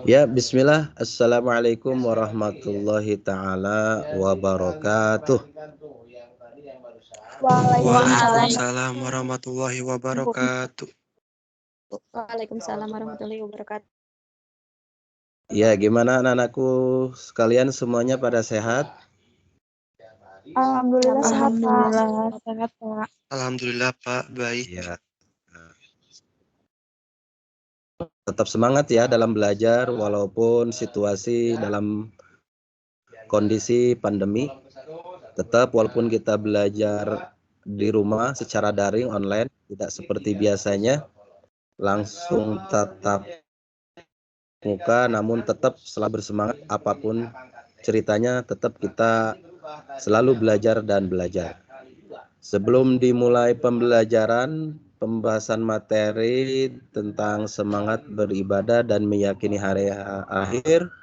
Ya, bismillah. Assalamualaikum warahmatullahi ta'ala wabarakatuh. Waalaikumsalam warahmatullahi wabarakatuh. Waalaikumsalam warahmatullahi wabarakatuh. Ya, gimana anak-anakku sekalian, semuanya pada sehat? Alhamdulillah sehat, Pak. Alhamdulillah sehat, Pak. Alhamdulillah Pak, baik. Ya. Tetap semangat ya dalam belajar walaupun situasi dalam kondisi pandemi. Tetap walaupun kita belajar di rumah secara daring online, tidak seperti biasanya langsung tatap muka, namun tetap selalu bersemangat apapun ceritanya, tetap kita selalu belajar dan belajar. Sebelum dimulai pembahasan materi tentang semangat beribadah dan meyakini hari akhir,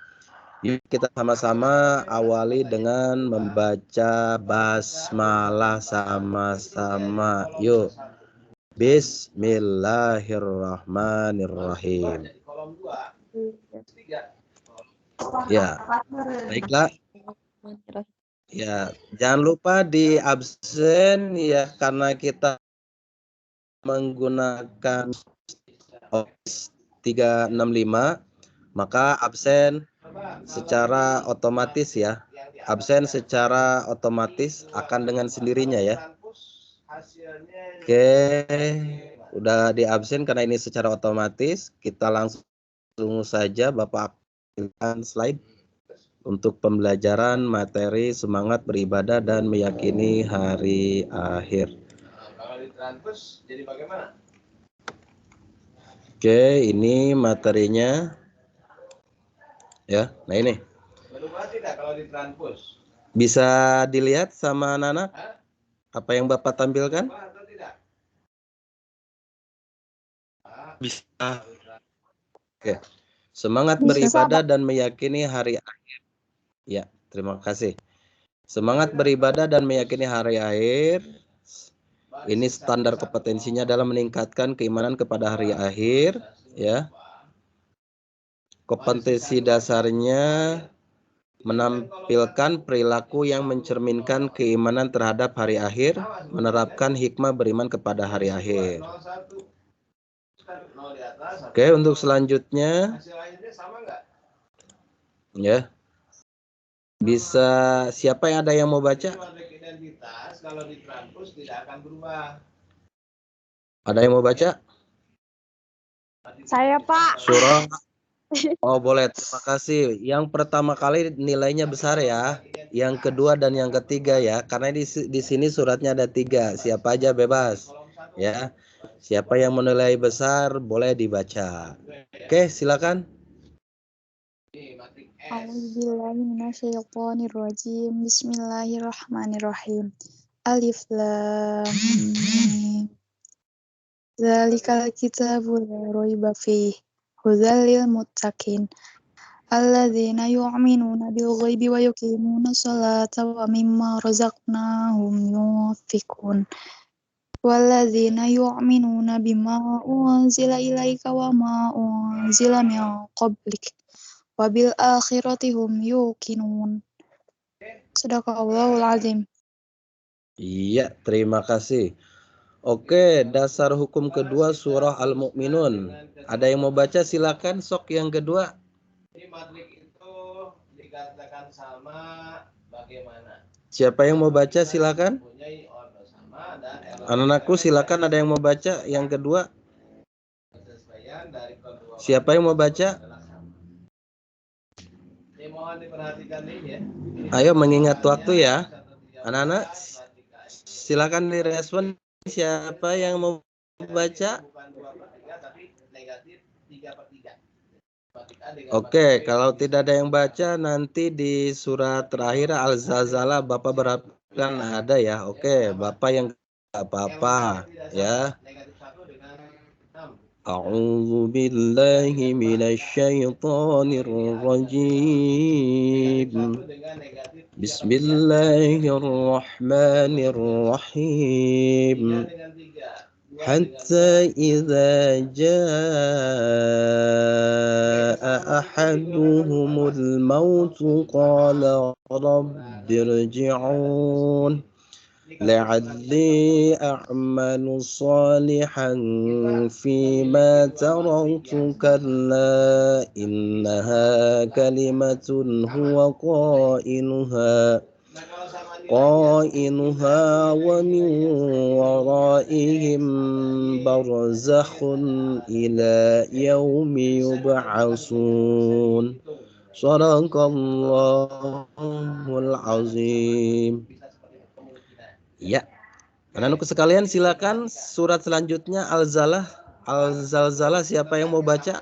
yuk kita sama-sama awali dengan membaca basmalah sama-sama. Yuk. Bismillahirrahmanirrahim. Ya, baiklah. Ya, jangan lupa di absen ya, karena kita menggunakan Office 365, maka absen secara otomatis ya. Absen secara otomatis akan dengan sendirinya ya. Oke, udah di absen karena ini secara otomatis. Kita langsung saja Bapak aktifkan slide untuk pembelajaran materi semangat beribadah dan meyakini hari akhir. Kalau di transfer jadi bagaimana? Oke, ini materinya. Ya, nah ini. Berubah tidak kalau di transfer? Bisa dilihat sama anak-anak apa yang Bapak tampilkan? Bisa. Oke. Semangat beribadah dan meyakini hari akhir. Ya, terima kasih. Semangat beribadah dan meyakini hari akhir. Ini standar kompetensinya dalam meningkatkan keimanan kepada hari akhir, ya. Kompetensi dasarnya menampilkan perilaku yang mencerminkan keimanan terhadap hari akhir, menerapkan hikmah beriman kepada hari akhir. Oke, untuk selanjutnya, ya, bisa siapa yang ada yang mau baca? Ada yang mau baca? Saya, Pak. Surah. Oh, boleh. Terima kasih. Yang pertama kali nilainya besar ya. Yang kedua dan yang ketiga ya. Karena di sini suratnya ada 3. Siapa aja bebas. Ya. Siapa yang menilai besar boleh dibaca. Oke, silakan. A'udzubillahi minasyaitonirrajim. Bismillahirrahmanirrahim. Alif lam mim. Dzalikal kitabu la raiba fihi hudzal lil muttaqin alladzina yu'minuna bil ghaibi wa yuqimuna sholata wa mimma razaqnahum yunfiqun walladzina yu'minuna bima unzila ilaika wa ma unzila min qablik wa bil akhirati hum yuqinun. Shadaqallahul azim. Iya, terima kasih. Oke, dasar hukum kedua surah Al-Mu'minun. Ada yang mau baca silakan, sok yang kedua. Ini matrik itu dikatakan sama bagaimana? Siapa yang mau baca silakan? Anak-anakku silakan, ada yang mau baca yang kedua? Siapa yang mau baca? Ayo mengingat waktu ya. Anak-anak silakan direspon. Siapa yang mau baca? Oke, kalau tidak ada yang baca, nanti di surat terakhir Al-Zalzalah Bapak berharapkan ada ya. Oke, Bapak yang nggak apa-apa ya. A'udzu billahi minasyaitonir rajim. Bismillahirrahmanirrahim. حتى إذا جاء أحدهم الموت قال رب ارجعون لعلي أعمل صالحا فيما تركت كلا إنها كلمة هو قائلها ومن ورائهم برزخ إلى يوم يبعثون صدق الله العظيم. Ya, anak-anakku sekalian, silakan surat selanjutnya Al-Zalzalah, siapa yang mau baca?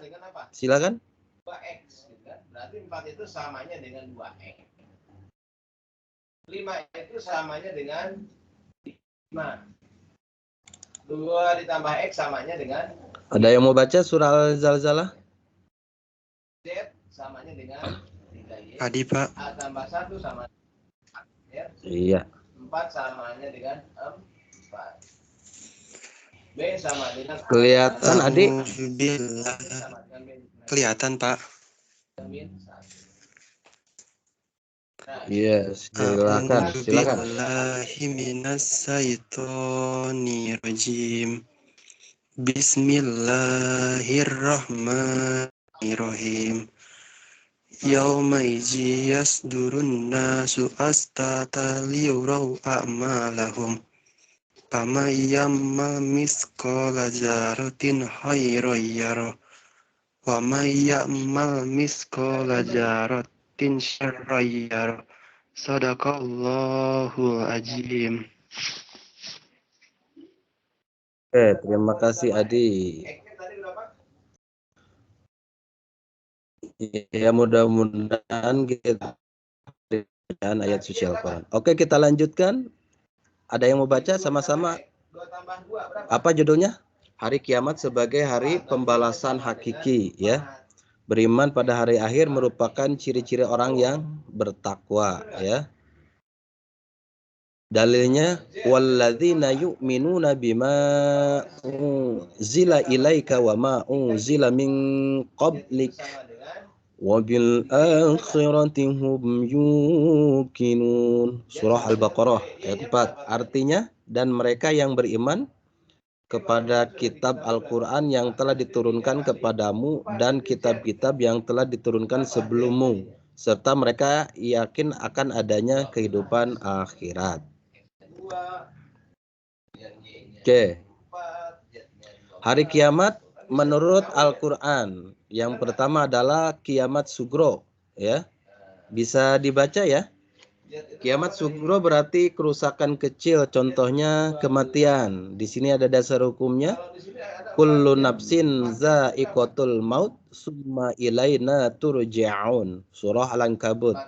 Silakan. 2x, berarti 4 itu samanya dengan 2x. 5 itu samanya dengan 5. 2 ditambah x samanya dengan. Ada yang mau baca surah Al-Zalzalah? Z samanya dengan 3y. Adi, Pak. A tambah 1 sama 4. Ya. Iya. 4 samanya dengan 4. B sama dengan Kelihatan adik? Kelihatan, Pak. Iya, silakan. Bismillahirrahmanirrahim. Yauma iji yasdurun nasu astata liyuraw a'malahum. Fama yamma miskola jaratin khairan yara. Wa may ya'mal miskola jaratin syarran yara. Sadaqallahul azim. Terima kasih Adi. Ya, mudah-mudahan kita dengan ayat suci Al-Quran. Oke, kita lanjutkan. Ada yang mau baca sama-sama? Apa judulnya? Hari kiamat sebagai hari pembalasan hakiki, ya. Beriman pada hari akhir merupakan ciri-ciri orang yang bertakwa, ya. Dalilnya walladzina yu'minuna bima unzila ilaika wa ma unzila min qablik wa bil akhirati hum yuqinun. Surah Al-Baqarah ayat 4. Artinya, dan mereka yang beriman kepada kitab Al-Quran yang telah diturunkan kepadamu dan kitab-kitab yang telah diturunkan sebelummu, serta mereka yakin akan adanya kehidupan akhirat. Oke. Hari kiamat menurut Al-Quran yang pertama adalah kiamat sugro, ya. Bisa dibaca ya. Kiamat sugro berarti kerusakan kecil, contohnya kematian. Di sini ada dasar hukumnya. Kullu nafsin za'iqatul maut summa ilaina turja'un. Surah Al-Ankabut.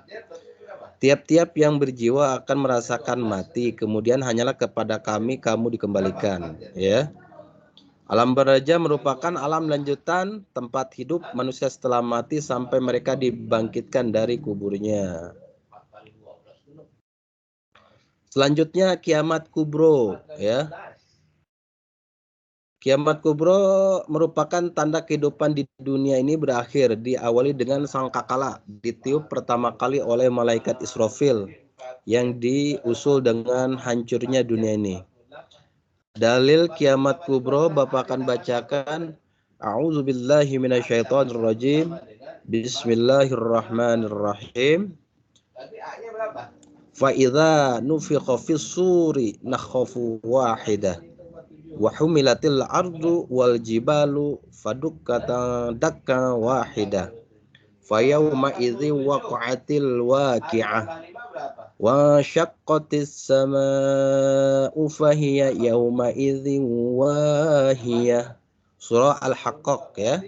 Tiap-tiap yang berjiwa akan merasakan mati, kemudian hanyalah kepada kami kamu dikembalikan, ya. Alam baraja merupakan alam lanjutan tempat hidup manusia setelah mati sampai mereka dibangkitkan dari kuburnya. Selanjutnya kiamat kubro, ya. Kiamat kubro merupakan tanda kehidupan di dunia ini berakhir, diawali dengan sangkakala ditiup pertama kali oleh malaikat Israfil yang diusul dengan hancurnya dunia ini. Dalil kiamat kubro Bapak akan bacakan. A'udzubillahi minasyaitonirrajim. Bismillahirrahmanirrahim. Fa idza nufikha fis suri nakhafu wahidah. Wa humilatil ardu wal jibalu fadukkatan dakka wahida. Fa yawma idzi waqa'atil waqi'ah. Wa syaqqatis samaa'u fahiya yawma idzin wahiyah. Surah Al-Haqqaq, ya.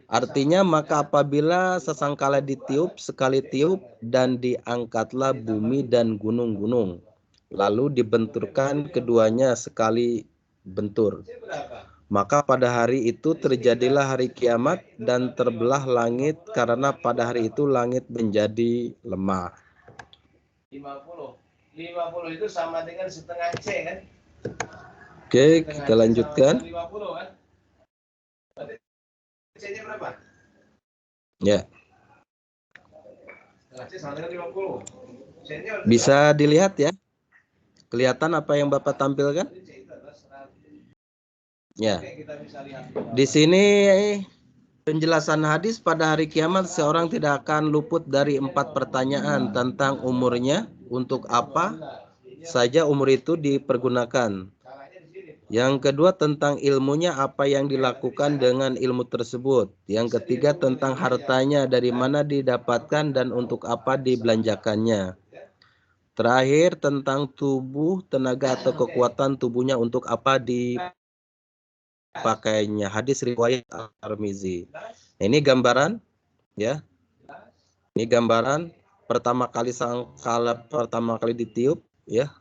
Artinya, maka apabila sesangkala ditiup sekali tiup dan diangkatlah bumi dan gunung-gunung, lalu dibenturkan keduanya sekali bentur, maka pada hari itu terjadilah hari kiamat dan terbelah langit karena pada hari itu langit menjadi lemah. 50 itu sama dengan setengah C, kan? Oke, kita lanjutkan. 50 kan? Berarti C-nya berapa? Ya. Setengah C sama dengan 50. C-nya Bisa dilihat ya. Kelihatan apa yang Bapak tampilkan? Ya. Oke, kita bisa lihat. Di sini penjelasan hadis pada hari kiamat seorang tidak akan luput dari 4 pertanyaan tentang umurnya, untuk apa saja umur itu dipergunakan. Yang kedua tentang ilmunya, apa yang dilakukan dengan ilmu tersebut. Yang ketiga tentang hartanya, dari mana didapatkan dan untuk apa dibelanjakannya. Terakhir tentang tubuh, tenaga atau kekuatan tubuhnya untuk apa dipakainya. Hadis riwayat At-Tirmizi. Ini gambaran ya. Ini gambaran pertama kali sangkala pertama kali ditiup ya.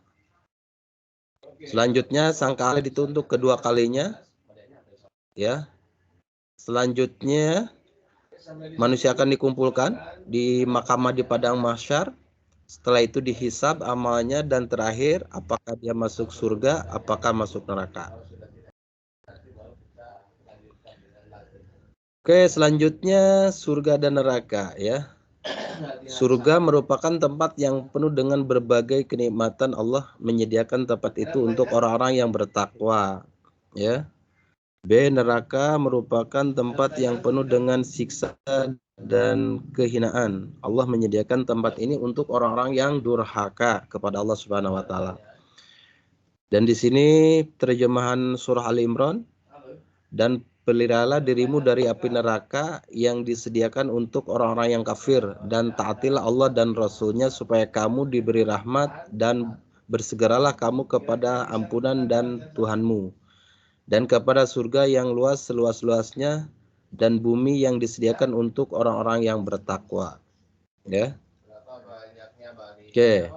Selanjutnya sangkala dituntut kedua kalinya ya. Selanjutnya manusia akan dikumpulkan di mahkamah di padang mahsyar. Setelah itu dihisab amalnya, dan terakhir apakah dia masuk surga, apakah masuk neraka. Oke, selanjutnya surga dan neraka ya. Surga merupakan tempat yang penuh dengan berbagai kenikmatan. Allah menyediakan tempat itu untuk orang-orang yang bertakwa ya. B. Neraka merupakan tempat yang penuh dengan siksa dan kehinaan. Allah menyediakan tempat ini untuk orang-orang yang durhaka kepada Allah Subhanahu wa taala. Dan di sini terjemahan surah Ali Imran, dan peliharalah dirimu dari api neraka yang disediakan untuk orang-orang yang kafir, dan taatilah Allah dan Rasul-Nya supaya kamu diberi rahmat, dan bersegeralah kamu kepada ampunan dan Tuhanmu, dan kepada surga yang luas seluas-luasnya, dan bumi yang disediakan untuk orang-orang yang bertakwa. Ya. Oke.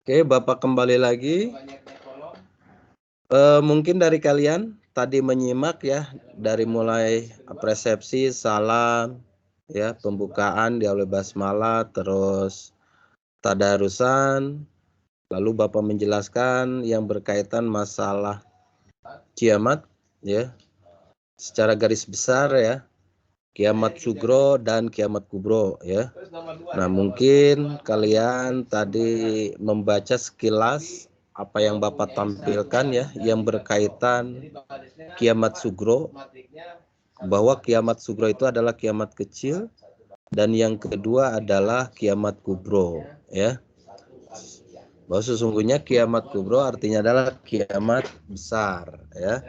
Oke, Bapak kembali lagi. Mungkin dari kalian tadi menyimak ya, dari mulai persepsi, salam, ya, pembukaan diawali basmalah, terus tadarusan, lalu Bapak menjelaskan yang berkaitan masalah kiamat ya, secara garis besar ya, kiamat sugro dan kiamat kubro ya. Nah, mungkin kalian tadi membaca sekilas apa yang Bapak tampilkan ya, yang berkaitan kiamat sugro, bahwa kiamat sugro itu adalah kiamat kecil, dan yang kedua adalah kiamat kubro ya. Bahwa sesungguhnya kiamat kubro artinya adalah kiamat besar ya.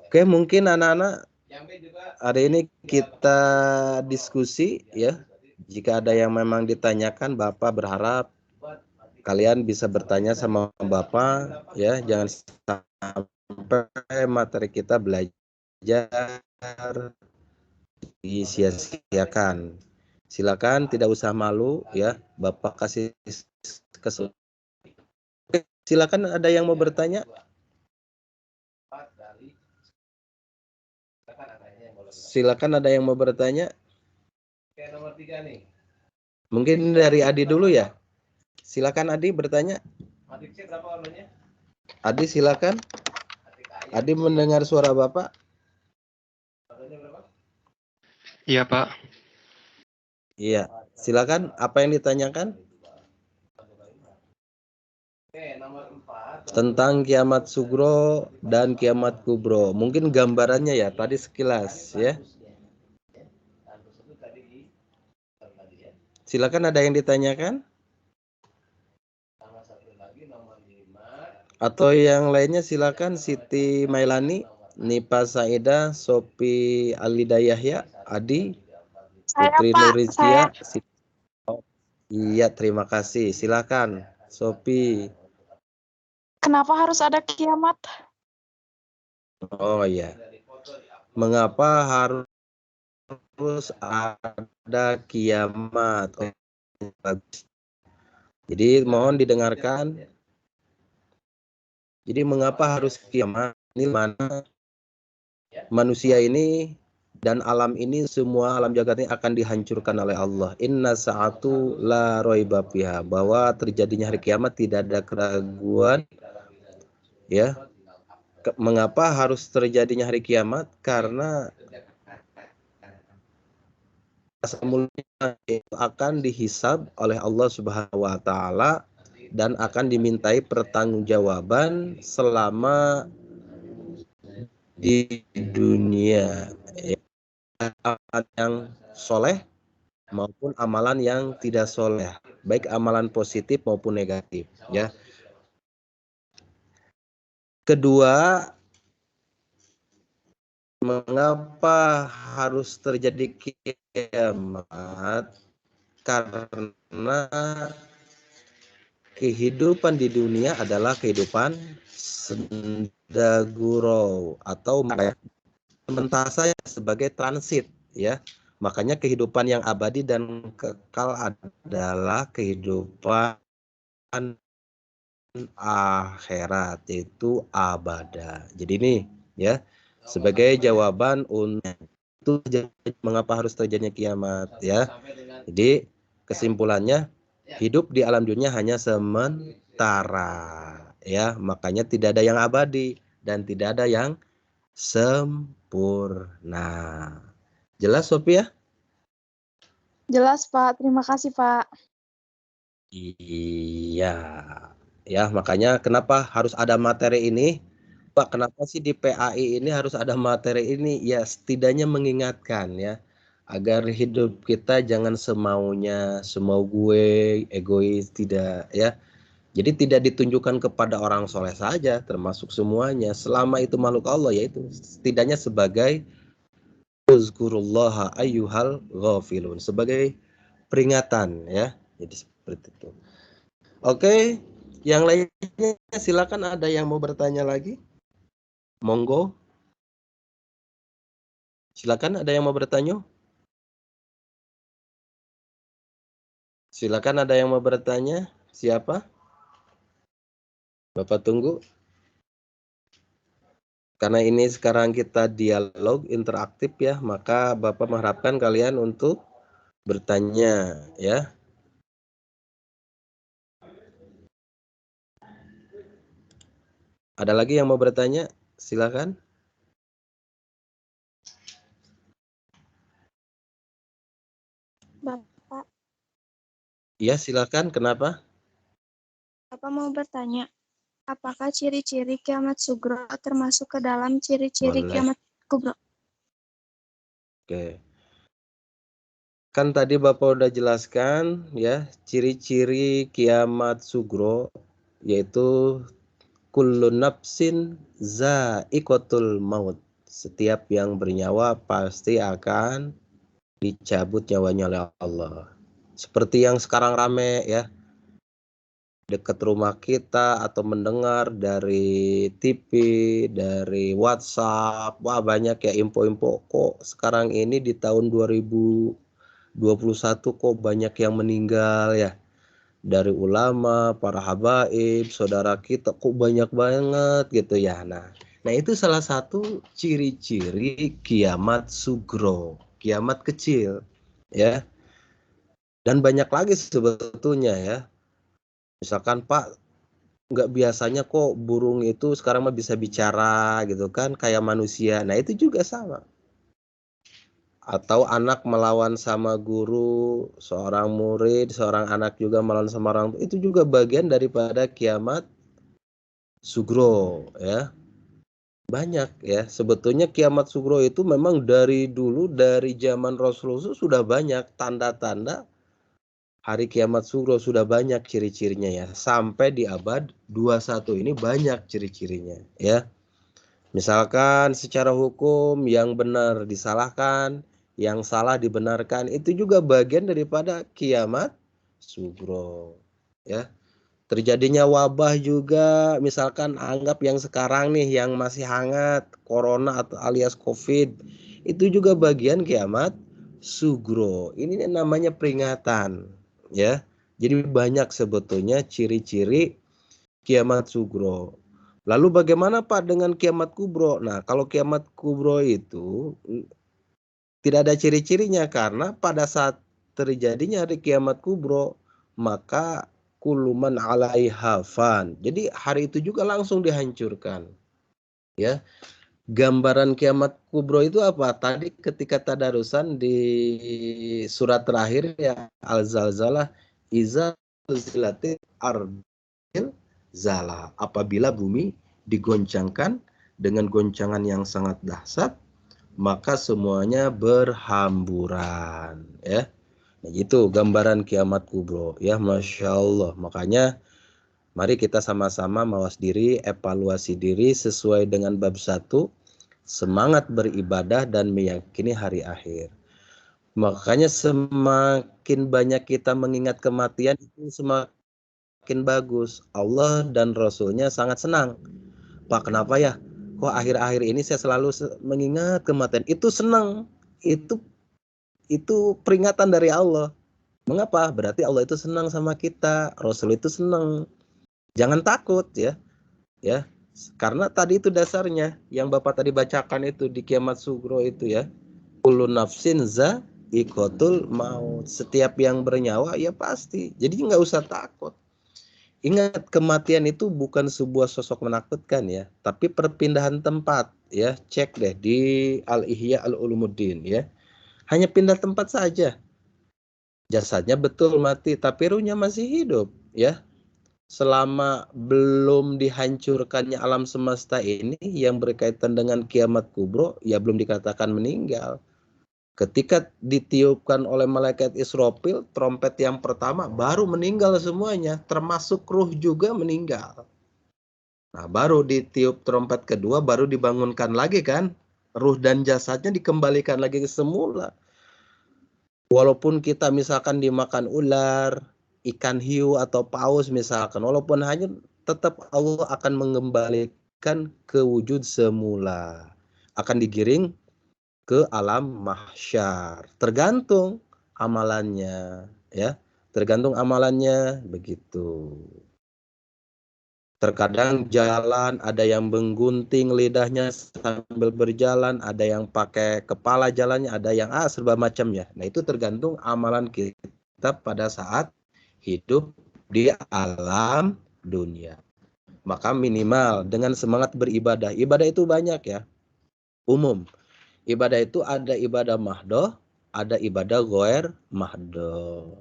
Oke, mungkin anak-anak hari ini kita diskusi ya. Jika ada yang memang ditanyakan, Bapak berharap kalian bisa bertanya sama Bapak ya. Jangan sampai materi kita belajar disia-siakan. Silakan, tidak usah malu ya. Bapak kasih kesempatan. Silakan, ada yang mau bertanya? Silakan, ada yang mau bertanya? Oke, nomor 3 nih. Mungkin dari Adi dulu ya. Silakan Adi bertanya. Matik C berapa warnanya? Adi silakan. Adi mendengar suara Bapak? Warnanya berapa? Iya, Pak. Iya. Silakan, apa yang ditanyakan? Oke, nomor 4. Tentang kiamat sugro dan kiamat kubro. Mungkin gambarannya ya, tadi sekilas ya. Silakan, ada yang ditanyakan? Atau yang lainnya silakan. Siti Mailani, Nipa Saida, Sopi Alida Yahya, Adi, Putri Nurizkia. Iya, terima kasih. Silakan, Sopi. Kenapa harus ada kiamat? Oh iya. Mengapa harus ada kiamat? Oh, bagus. Jadi mohon didengarkan. Jadi mengapa harus kiamat? Ini mana manusia ini Dan alam ini, semua alam jagat ini akan dihancurkan oleh Allah. Inna sa'atu la roiba fiha, bahwa terjadinya hari kiamat tidak ada keraguan. Ya, mengapa harus terjadinya hari kiamat? Karena semulanya itu akan dihisab oleh Allah Subhanahu wa taala dan akan dimintai pertanggungjawaban selama di dunia, ya, amalan yang soleh maupun amalan yang tidak soleh, baik amalan positif maupun negatif, ya. Kedua, mengapa harus terjadi kiamat? Karena kehidupan di dunia adalah kehidupan sendaguro atau sementara sebagai transit, ya. Makanya kehidupan yang abadi dan kekal adalah kehidupan akhirat, yaitu abada. Jadi ini, ya, sebagai jawaban untuk mengapa harus terjadinya kiamat, ya. Jadi kesimpulannya, hidup di alam dunia hanya sementara, ya. Makanya tidak ada yang abadi dan tidak ada yang sempurna. Jelas, Sophia? Jelas, Pak. Terima kasih, Pak. Iya. Ya, makanya kenapa harus ada materi ini? Pak, kenapa sih di PAI ini harus ada materi ini? Ya, setidaknya mengingatkan, ya, agar hidup kita jangan semaunya, semau gue, egois, tidak, ya. Jadi tidak ditunjukkan kepada orang soleh saja, termasuk semuanya. Selama itu makhluk Allah, yaitu setidaknya sebagai uzkurullaha ayyuhal ghafilun, sebagai peringatan, ya. Jadi seperti itu. Oke, yang lainnya silakan, ada yang mau bertanya lagi? Monggo. Silakan, ada yang mau bertanya? Silakan, ada yang mau bertanya? Siapa? Bapak tunggu. Karena ini sekarang kita dialog interaktif, ya, maka Bapak mengharapkan kalian untuk bertanya, ya. Ada lagi yang mau bertanya? Silakan. Bapak, Ya, silakan. Kenapa? Bapak mau bertanya, apakah ciri-ciri kiamat sugro termasuk ke dalam ciri-ciri Boleh. kiamat kubro? Oke. Kan tadi Bapak udah jelaskan, ya, ciri-ciri kiamat sugro, yaitu kullu nafsin za'iqatul maut. Setiap yang bernyawa pasti akan dicabut nyawanya oleh Allah. Seperti yang sekarang rame, ya, dekat rumah kita atau mendengar dari TV, dari WhatsApp. Wah, banyak ya info-info, kok sekarang ini di tahun 2021 kok banyak yang meninggal, ya. Dari ulama, para habaib, saudara kita kok banyak banget gitu, ya. Nah itu salah satu ciri-ciri kiamat sugro, kiamat kecil, ya. Dan banyak lagi sebetulnya, ya. Misalkan, Pak, nggak biasanya kok burung itu sekarang mah bisa bicara gitu kan, kayak manusia. Nah itu juga sama. Atau anak melawan sama guru, seorang murid, seorang anak juga melawan sama orang tua, itu juga bagian daripada kiamat sugro, ya. Banyak, ya. Sebetulnya kiamat sugro itu memang dari dulu, dari zaman Rasulullah sudah banyak tanda-tanda hari kiamat sugro, sudah banyak ciri-cirinya, ya. Sampai di abad 21 ini banyak ciri-cirinya, ya. Misalkan secara hukum yang benar disalahkan, yang salah dibenarkan, itu juga bagian daripada kiamat sugro, ya. Terjadinya wabah juga, misalkan anggap yang sekarang nih yang masih hangat, corona atau alias COVID, itu juga bagian kiamat sugro. Ini namanya peringatan, ya. Jadi banyak sebetulnya ciri-ciri kiamat sugro. Lalu bagaimana, Pak, dengan kiamat kubro? Nah, kalau kiamat kubro itu Tidak ada ciri-cirinya karena pada saat terjadinya hari kiamat kubro, maka kuluman alaiha fan. Jadi hari itu juga langsung dihancurkan. Ya. Gambaran kiamat kubro itu apa? Tadi ketika tadarusan di surat terakhir ya Al-Zalzalah iza zilatil ardil zala. Apabila bumi digoncangkan dengan goncangan yang sangat dahsyat, maka semuanya berhamburan ya. Nah, itu gambaran kiamat kubro ya, Masya Allah. Makanya mari kita sama-sama mawas diri, evaluasi diri sesuai dengan bab 1, semangat beribadah dan meyakini hari akhir. Makanya semakin banyak kita mengingat kematian itu semakin bagus. Allah dan Rasulnya sangat senang. Pak, kenapa ya? Kok akhir-akhir ini saya selalu mengingat kematian? Itu senang. Itu peringatan dari Allah. Mengapa? Berarti Allah itu senang sama kita. Rasul itu senang. Jangan takut ya. Ya. Karena tadi itu dasarnya yang Bapak tadi bacakan itu di kiamat sugro itu ya. Kullu nafsin za'iqatul maut. Setiap yang bernyawa ya pasti. Jadi nggak usah takut. Ingat, kematian itu bukan sebuah sosok menakutkan ya, tapi perpindahan tempat ya. Cek deh di Al-Ihya Al-Ulumuddin ya. Hanya pindah tempat saja. Jasadnya betul mati, tapi ruhnya masih hidup ya. Selama belum dihancurkannya alam semesta ini yang berkaitan dengan kiamat kubro, ya belum dikatakan meninggal. Ketika ditiupkan oleh malaikat Israfil, trompet yang pertama, baru meninggal semuanya, termasuk ruh juga meninggal. Nah, baru ditiup trompet kedua, baru dibangunkan lagi kan, ruh dan jasadnya dikembalikan lagi ke semula. Walaupun kita misalkan dimakan ular, ikan hiu atau paus misalkan, walaupun hanya, tetap Allah akan mengembalikan ke wujud semula. Akan digiring ke alam mahsyar. Tergantung amalannya, ya. Tergantung amalannya begitu. Terkadang jalan, ada yang menggunting lidahnya sambil berjalan, ada yang pakai kepala jalannya, ada yang serba macamnya. Nah, itu tergantung amalan kita pada saat hidup di alam dunia. Maka minimal dengan semangat beribadah. Ibadah itu banyak ya. Umum. Ibadah itu ada ibadah mahdoh, ada ibadah ghair mahdoh.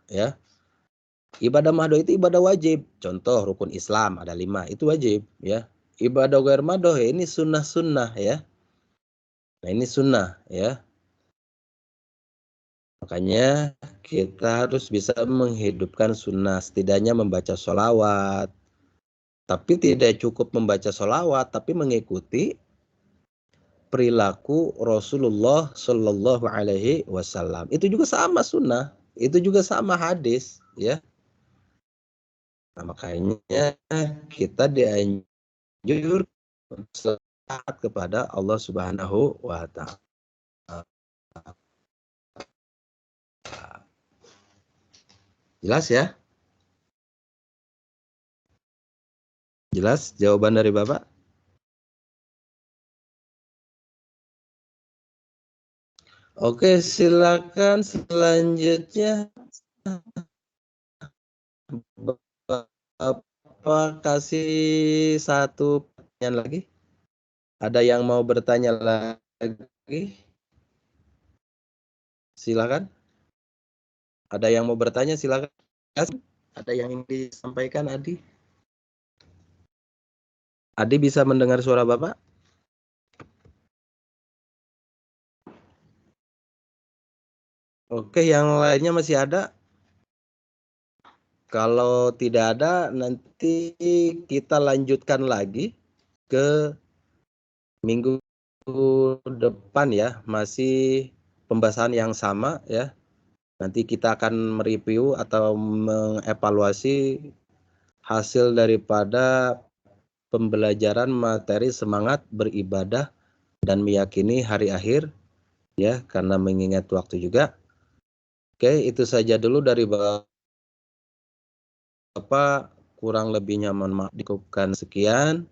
Ya. Ibadah mahdoh itu ibadah wajib. Contoh rukun Islam ada 5, itu wajib ya. Ibadah ghair mahdoh ya, ini sunnah-sunnah ya. Nah, ini sunnah ya. Makanya kita harus bisa menghidupkan sunnah, setidaknya membaca sholawat. Tapi tidak cukup membaca sholawat, tapi mengikuti perilaku Rasulullah Shallallahu Alaihi Wasallam. Itu juga sama sunnah, itu juga sama hadis ya. Nah, makanya kita dianjurkan taat kepada Allah Subhanahu wa Ta'ala. Jelas ya? Jelas jawaban dari Bapak? Oke, silakan selanjutnya. Bapak kasih satu pertanyaan lagi. Ada yang mau bertanya lagi? Silakan. Ada yang mau bertanya, silakan. Ada yang ingin disampaikan, Adi? Adi bisa mendengar suara Bapak? Oke, yang lainnya masih ada? Kalau tidak ada, nanti kita lanjutkan lagi ke minggu depan ya. Masih pembahasan yang sama ya. Nanti kita akan mereview atau mengevaluasi hasil daripada pembelajaran materi semangat beribadah dan meyakini hari akhir ya, karena mengingat waktu juga. Oke, itu saja dulu dari Bapak, kurang lebihnya mohon maaf, dikupkan sekian.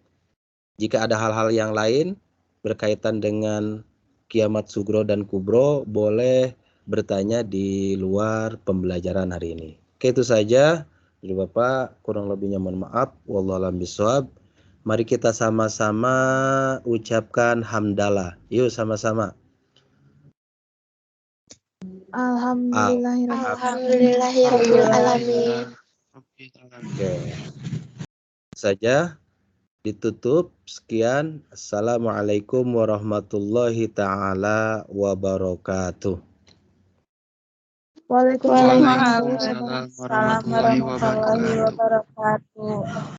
Jika ada hal-hal yang lain berkaitan dengan kiamat sugro dan kubro boleh bertanya di luar pembelajaran hari ini. Oke, itu saja dari Bapak, kurang lebihnya mohon maaf. Wallahu a'lam bishawab. Mari kita sama-sama ucapkan hamdalah. Yuk sama-sama. Alhamdulillahirrahmanirrahim. Oke. Saja ditutup. Sekian. Assalamualaikum warahmatullahi taala wabarakatuh. Waalaikumsalam Waalaikumsalam warahmatullahi warahmatullahi wabarakatuh.